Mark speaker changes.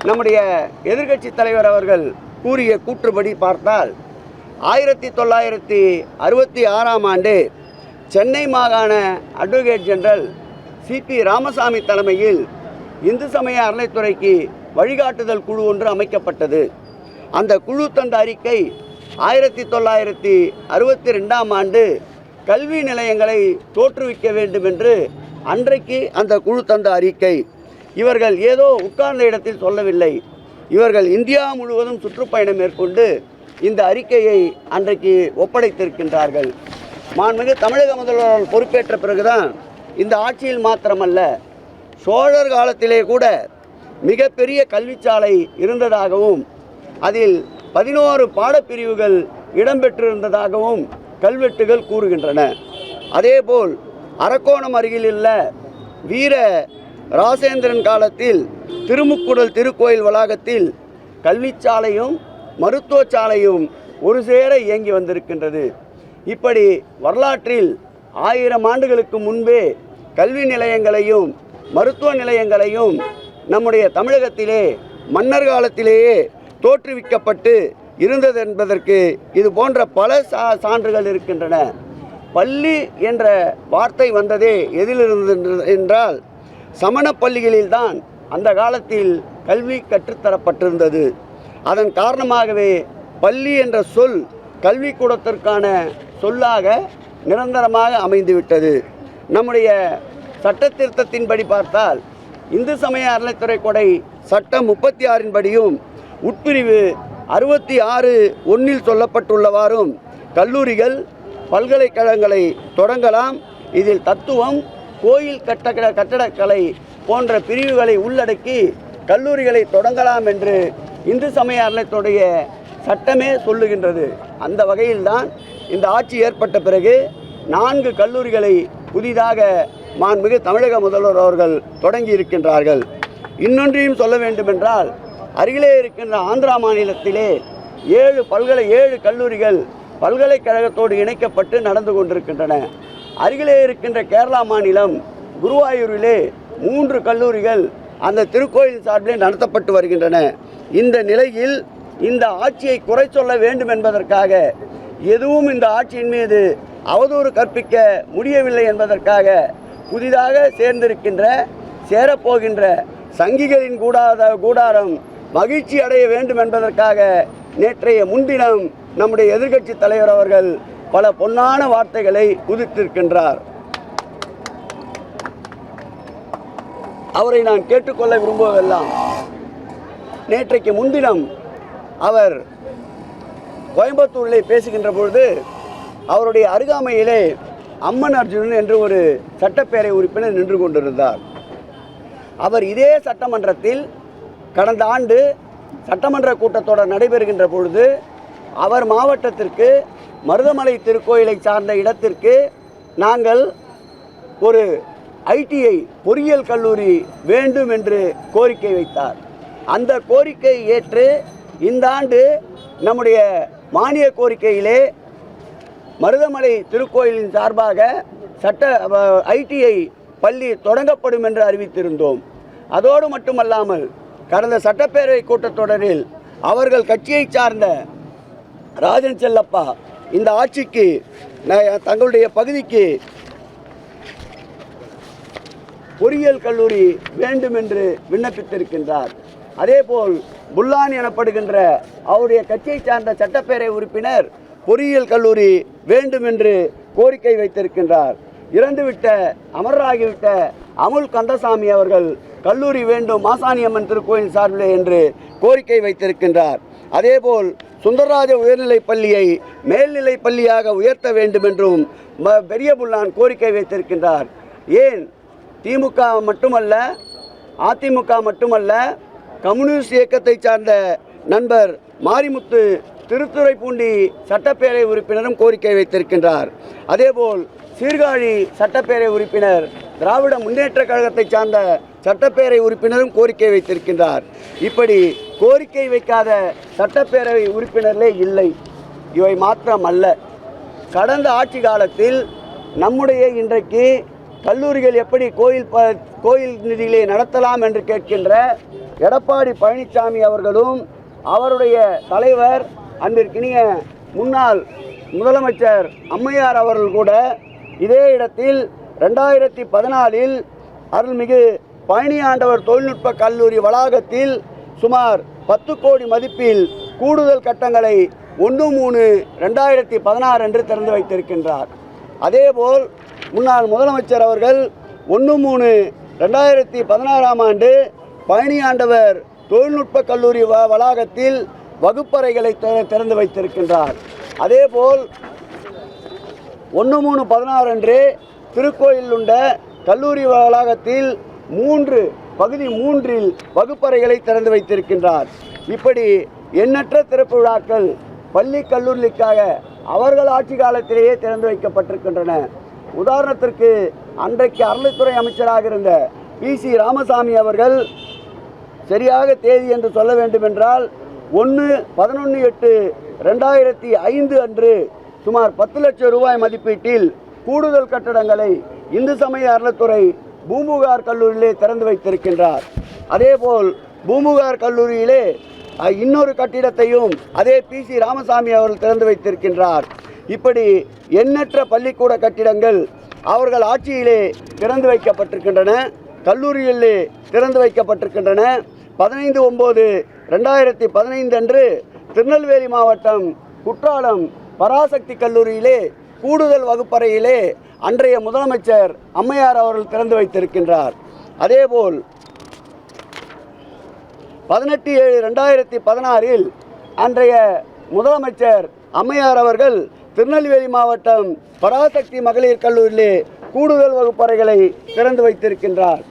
Speaker 1: நம்முடைய எதிர்க்கட்சி தலைவர் அவர்கள் கூறிய கூற்றுப்படி பார்த்தால் 1966ஆம் ஆண்டு சென்னை மாகாண அட்வொகேட் ஜெனரல் சிபி ராமசாமி தலைமையில் இந்து சமய அறநிலைத்துறைக்கு வழிகாட்டுதல் குழு ஒன்று அமைக்கப்பட்டது. அந்த குழு தந்த அறிக்கை 1962ஆம் ஆண்டு கல்வி நிலையங்களை தோற்றுவிக்க வேண்டும் என்று அன்றைக்கு அந்த குழு தந்த அறிக்கை. இவர்கள் ஏதோ உட்கார்ந்த இடத்தில் சொல்லவில்லை. இவர்கள் இந்தியா முழுவதும் சுற்றுப்பயணம் மேற்கொண்டு இந்த அறிக்கையை அன்றைக்கு ஒப்படைத்திருக்கின்றார்கள். மாண்புமிகு தமிழக முதல்வர் பொறுப்பேற்ற பிறகுதான் இந்த ஆட்சியில் மாத்திரமல்ல, சோழர் காலத்திலே கூட மிகப்பெரிய கல்விச்சாலை இருந்ததாகவும் அதில் 11 பாடப்பிரிவுகள் இடம்பெற்றிருந்ததாகவும் கல்வெட்டுகள் கூறுகின்றன. அதேபோல் அரக்கோணம் அருகில் உள்ள வீர ராசேந்திரன் காலத்தில் திருமுக்குடல் திருக்கோயில் வளாகத்தில் கல்விச்சாலையும் மருத்துவச்சாலையும் ஒரு சேர இயங்கி வந்திருக்கின்றது. இப்படி வரலாற்றில் 1000 ஆண்டுகளுக்கு முன்பே கல்வி நிலையங்களையும் மருத்துவ நிலையங்களையும் நம்முடைய தமிழகத்திலே மன்னர் காலத்திலேயே தோற்றுவிக்கப்பட்டு இருந்தது என்பதற்கு இது போன்ற பல சான்றுகள் இருக்கின்றன. பள்ளி என்ற வார்த்தை வந்ததே எதிலிருந்து என்றால் சமண பள்ளிகளில்தான் அந்த காலத்தில் கல்வி கற்றுத்தரப்பட்டிருந்தது. அதன் காரணமாகவே பள்ளி என்ற சொல் கல்விக்கூடத்திற்கான சொல்லாக நிரந்தரமாக அமைந்துவிட்டது. நம்முடைய சட்ட திருத்தத்தின்படி பார்த்தால் இந்து சமய அறநிலைத்துறை கொடை சட்டம் 36 படியும் உட்பிரிவு 66(1) சொல்லப்பட்டுள்ளவாறும் கல்லூரிகள் பல்கலைக்கழகங்களை தொடங்கலாம். இதில் தத்துவம், கோயில் கட்டடக்கலை போன்ற பிரிவுகளை உள்ளடக்கி கல்லூரிகளை தொடங்கலாம் என்று இந்து சமய அறநிலையத்துடைய சட்டமே சொல்லுகின்றது. அந்த வகையில்தான் இந்த ஆட்சி ஏற்பட்ட பிறகு 4 கல்லூரிகளை புதிதாக மாண்புமிகு தமிழக முதல்வர் அவர்கள் தொடங்கி இருக்கின்றார்கள். இன்னொன்றையும் சொல்ல வேண்டுமென்றால், அருகிலே இருக்கின்ற ஆந்திரா மாநிலத்திலே 7 கல்லூரிகள் பல்கலைக்கழகத்தோடு இணைக்கப்பட்டு நடந்து கொண்டிருக்கின்றன. அருகிலே இருக்கின்ற கேரளா மாநிலம் குருவாயூரிலே 3 கல்லூரிகள் அந்த திருக்கோயில் சார்பிலே நடத்தப்பட்டு வருகின்றன. இந்த நிலையில் இந்த ஆட்சியை குறை சொல்ல வேண்டும் என்பதற்காக, எதுவும் இந்த ஆட்சியின் மீது அவதூறு கற்பிக்க முடியவில்லை என்பதற்காக புதிதாக சேரப்போகின்ற சங்கிகளின் கூடாரம் மகிழ்ச்சி அடைய வேண்டும் என்பதற்காக நேற்றைய முன்தினம் நம்முடைய எதிர்க்கட்சி தலைவர் அவர்கள் பல பொன்னான வார்த்தைகளை உதிர்த்திருக்கின்றார். அவரை நான் கேட்டுக்கொள்ள விரும்புவதெல்லாம், நேற்றைக்கு முன்தினம் அவர் கோயம்புத்தூரிலே பேசுகின்ற பொழுது அவருடைய அருகாமையிலே அம்மன் அர்ஜுனன் என்று ஒரு சட்டப்பேரவை உறுப்பினர் நின்று கொண்டிருந்தார். அவர் இதே சட்டமன்றத்தில் கடந்த ஆண்டு சட்டமன்ற கூட்டத்தொடர் நடைபெறுகின்ற பொழுது அவர் மாவட்டத்திற்கு மருதமலை திருக்கோயிலை சார்ந்த இடத்திற்கு நாங்கள் ஒரு ITI பொறியியல் கல்லூரி வேண்டும் என்று கோரிக்கை வைத்தார். அந்த கோரிக்கை ஏற்று இந்த ஆண்டு நம்முடைய மானிய கோரிக்கையிலே மருதமலை திருக்கோயிலின் சார்பாக ITI பள்ளி தொடங்கப்படும் என்று அறிவித்திருந்தோம். அதோடு மட்டுமல்லாமல் கடந்த சட்டப்பேரவை கூட்டத்தொடரில் அவர்கள் கட்சியை சார்ந்த ராஜன் செல்லப்பா இந்த ஆட்சிக்கு தங்களுடைய பகுதிக்கு பொறியியல் கல்லூரி வேண்டும் என்று விண்ணப்பித்திருக்கின்றார். அதேபோல் புல்லான் எனப்படுகின்ற அவருடைய கட்சியை சார்ந்த சட்டப்பேரவை உறுப்பினர் பொறியியல் கல்லூரி வேண்டும் என்று கோரிக்கை வைத்திருக்கின்றார். இறந்துவிட்ட அமரராகிவிட்ட அமுல் கந்தசாமி அவர்கள் கல்லூரி வேண்டும் மாசாணியம்மன் திருக்கோயில் சார்பிலே என்று கோரிக்கை வைத்திருக்கின்றார். அதேபோல் சுந்தரராஜ உயர்நிலைப் பள்ளியை மேல்நிலைப் பள்ளியாக உயர்த்த வேண்டும் என்றும் பெரிய புல்லான் கோரிக்கை வைத்திருக்கின்றார். ஏன் திமுக மட்டுமல்ல, அதிமுக மட்டுமல்ல, கம்யூனிஸ்ட் இயக்கத்தை சார்ந்த நண்பர் மாரிமுத்து திருத்துறைப்பூண்டி சட்டப்பேரவை உறுப்பினரும் கோரிக்கை வைத்திருக்கின்றார். அதேபோல் சீர்காழி சட்டப்பேரவை உறுப்பினர் திராவிட முன்னேற்ற கழகத்தை சார்ந்த சட்டப்பேரவை உறுப்பினரும் கோரிக்கை வைத்திருக்கின்றார். இப்படி கோரிக்கை வைக்காத சட்டப்பேரவை உறுப்பினர்களே இல்லை. இவை மாத்திரமல்ல, கடந்த ஆட்சி காலத்தில் நம்முடைய இன்றைக்கு கல்லூரிகள் எப்படி கோயில் நிதிகளை நடத்தலாம் என்று கேட்கின்ற எடப்பாடி பழனிசாமி அவர்களும் அவருடைய தலைவர் அன்பிற்கினிய முன்னாள் முதலமைச்சர் அம்மையார் அவர்கள் கூட இதே இடத்தில் 2014 அருள்மிகு பழனி ஆண்டவர் தொழில்நுட்ப கல்லூரி வளாகத்தில் சுமார் 10 கோடி மதிப்பில் கூடுதல் கட்டங்களை 1/3/2016 அன்று திறந்து வைத்திருக்கின்றார். அதேபோல் முன்னாள் முதலமைச்சர் அவர்கள் 1/3/2016 ஆண்டு பழனி ஆண்டவர் தொழில்நுட்ப கல்லூரி வளாகத்தில் வகுப்பறைகளை திறந்து வைத்திருக்கின்றார். அதேபோல் 1/3/16 அன்று திருக்கோயிலில் உள்ள கல்லூரி வளாகத்தில் பகுதி 3 வகுப்பறைகளை திறந்து வைத்திருக்கின்றார். இப்படி எண்ணற்ற திறப்பு விழாக்கள் பள்ளி கல்லூரிகளுக்காக அவர்கள் ஆட்சி காலத்திலேயே திறந்து வைக்கப்பட்டிருக்கின்றன. உதாரணத்திற்கு அன்றைக்கு அறநிலைத்துறை அமைச்சராக இருந்த PC ராமசாமி அவர்கள் சரியாக தேதி என்று சொல்ல வேண்டுமென்றால் 1/11/8/2005 அன்று சுமார் 10 லட்சம் ரூபாய் மதிப்பீட்டில் கூடுதல் கட்டடங்களை இந்து சமய அறநிலைத்துறை பூம்புகார் கல்லூரியிலே திறந்து வைத்திருக்கின்றார். அதேபோல் பூம்புகார் கல்லூரியிலே இன்னொரு கட்டிடத்தையும் அதே PC ராமசாமி அவர்கள் திறந்து வைத்திருக்கின்றார். இப்படி எண்ணற்ற பள்ளிக்கூட கட்டிடங்கள் அவர்கள் ஆட்சியிலே திறந்து வைக்கப்பட்டிருக்கின்றன, கல்லூரியிலே திறந்து வைக்கப்பட்டிருக்கின்றன. 15/9/2015 அன்று திருநெல்வேலி மாவட்டம் குற்றாலம் பராசக்தி கல்லூரியிலே கூடுதல் வகுப்பறையிலே அன்றைய முதலமைச்சர் அம்மையார் அவர்கள் திறந்து வைத்திருக்கின்றார். அதேபோல் 18/7/2016 அன்றைய முதலமைச்சர் அம்மையார் அவர்கள் திருநெல்வேலி மாவட்டம் பராசக்தி மகளிர் கல்லூரியிலே கூடுதல் வகுப்பறைகளை திறந்து வைத்திருக்கின்றார்.